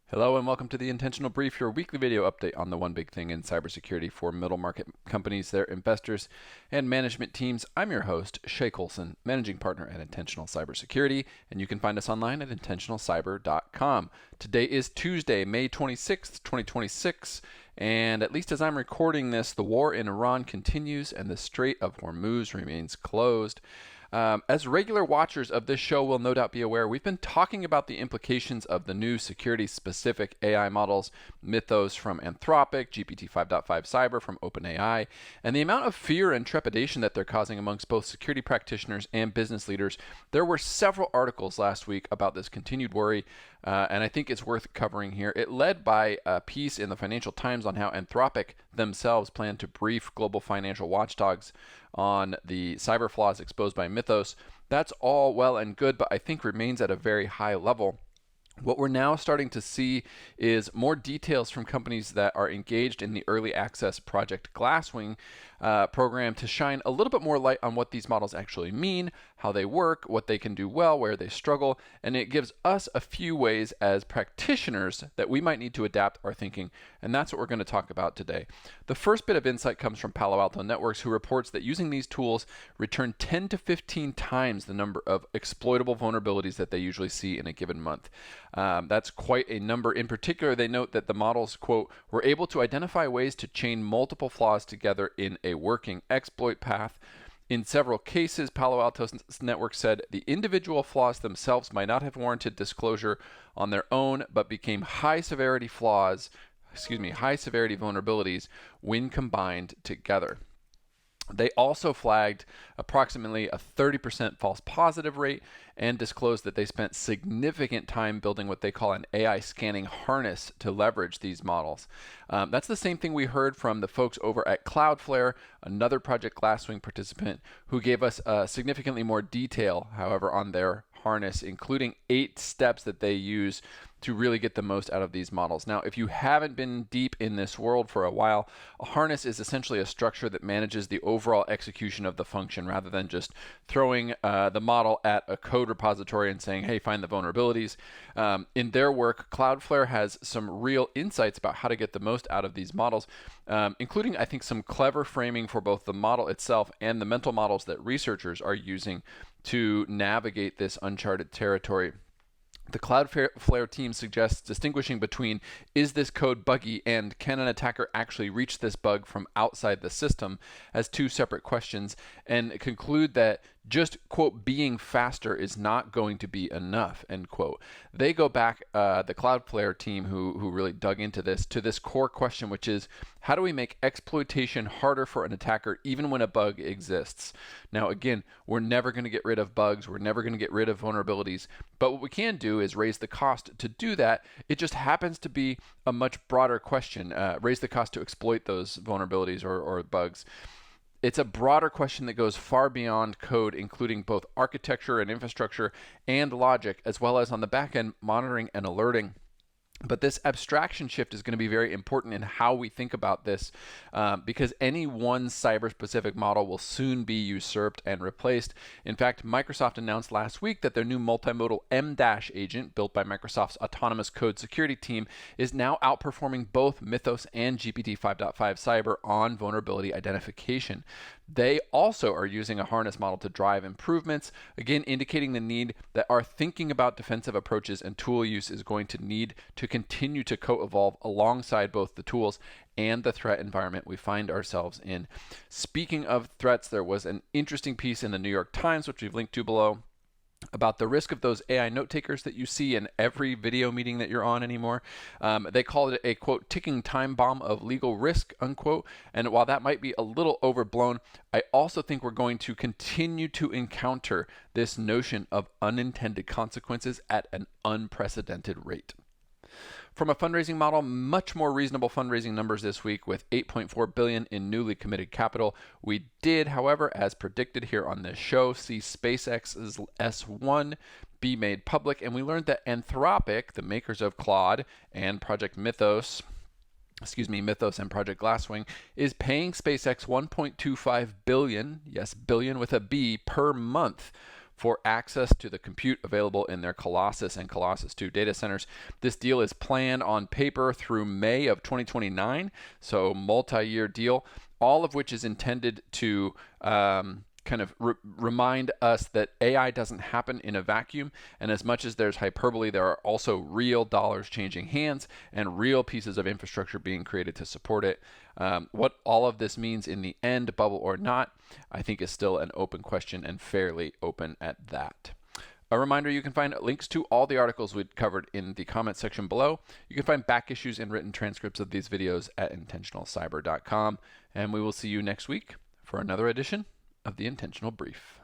Hello and welcome to the Intentional Brief, your weekly video update on the one big thing in cybersecurity for middle market companies, their investors, and management teams. I'm your host, Shay Colson, managing partner at Intentional Cybersecurity, and you can find us online at intentionalcyber.com. Today is Tuesday, May 26th, 2026, and at least as I'm recording this, the war in Iran continues and the Strait of Hormuz remains closed. As regular watchers of this show will no doubt be aware, we've been talking about the implications of the new security-specific AI models, Mythos from Anthropic, GPT-5.5-Cyber from OpenAI, and the amount of fear and trepidation that they're causing amongst both security practitioners and business leaders. There were several articles last week about this continued worry, and I think it's worth covering here. It led by a piece in the Financial Times on how Anthropic themselves plan to brief global financial watchdogs on the cyber flaws exposed by Mythos. That's all well and good, but I think remains at a very high level. What we're now starting to see is more details from companies that are engaged in the early access Project Glasswing program to shine a little bit more light on what these models actually mean, how they work, what they can do well, where they struggle, and it gives us a few ways as practitioners that we might need to adapt our thinking, and that's what we're going to talk about today. The first bit of insight comes from Palo Alto Networks, who reports that using these tools return 10 to 15 times the number of exploitable vulnerabilities that they usually see in a given month. That's quite a number. In particular, they note that the models, quote, were able to identify ways to chain multiple flaws together in a working exploit path. In several cases, Palo Alto Networks said the individual flaws themselves might not have warranted disclosure on their own, but became high-severity vulnerabilities when combined together. They also flagged approximately a 30% false positive rate and disclosed that they spent significant time building what they call an AI scanning harness to leverage these models. That's the same thing we heard from the folks over at Cloudflare, another Project Glasswing participant, who gave us significantly more detail, however, on their harness, including 8 steps that they use to really get the most out of these models. Now, if you haven't been deep in this world for a while, a harness is essentially a structure that manages the overall execution of the function rather than just throwing the model at a code repository and saying, hey, find the vulnerabilities. In their work, Cloudflare has some real insights about how to get the most out of these models, including, I think, some clever framing for both the model itself and the mental models that researchers are using to navigate this uncharted territory. The Cloudflare team suggests distinguishing between is this code buggy and can an attacker actually reach this bug from outside the system as 2 separate questions, and conclude that just, quote, being faster is not going to be enough, end quote. They go back, the Cloudflare team who really dug into this, to this core question, which is, how do we make exploitation harder for an attacker even when a bug exists? Now, again, we're never going to get rid of bugs. We're never going to get rid of vulnerabilities. But what we can do is raise the cost to do that. It just happens to be a much broader question, raise the cost to exploit those vulnerabilities or bugs. It's a broader question that goes far beyond code, including both architecture and infrastructure and logic, as well as on the back end monitoring and alerting. But this abstraction shift is going to be very important in how we think about this, because any one cyber-specific model will soon be usurped and replaced. In fact, Microsoft announced last week that their new multimodal MDASH agent, built by Microsoft's autonomous code security team, is now outperforming both Mythos and GPT-5.5-Cyber on vulnerability identification. They also are using a harness model to drive improvements, again indicating the need that our thinking about defensive approaches and tool use is going to need to continue to co-evolve alongside both the tools and the threat environment we find ourselves in. Speaking of threats, there was an interesting piece in the New York Times, which we've linked to below, about the risk of those AI note takers that you see in every video meeting that you're on anymore. They called it a, quote, ticking time bomb of legal risk, unquote. And while that might be a little overblown, I also think we're going to continue to encounter this notion of unintended consequences at an unprecedented rate. From a fundraising model, much more reasonable fundraising numbers this week with $8.4 billion in newly committed capital. We did, however, as predicted here on this show, see SpaceX's S1 be made public, and we learned that Anthropic, the makers of Claude and Mythos and Project Glasswing, is paying SpaceX $1.25 billion, yes, billion with a B, per month for access to the compute available in their Colossus and Colossus 2 data centers. This deal is planned on paper through May of 2029, so multi-year deal, all of which is intended to kind of remind us that AI doesn't happen in a vacuum, and as much as there's hyperbole, there are also real dollars changing hands and real pieces of infrastructure being created to support it. What all of this means in the end, bubble or not, I think is still an open question, and fairly open at that. A reminder, you can find links to all the articles we've covered in the comment section below. You can find back issues and written transcripts of these videos at intentionalcyber.com, and we will see you next week for another edition of the Intentional Brief.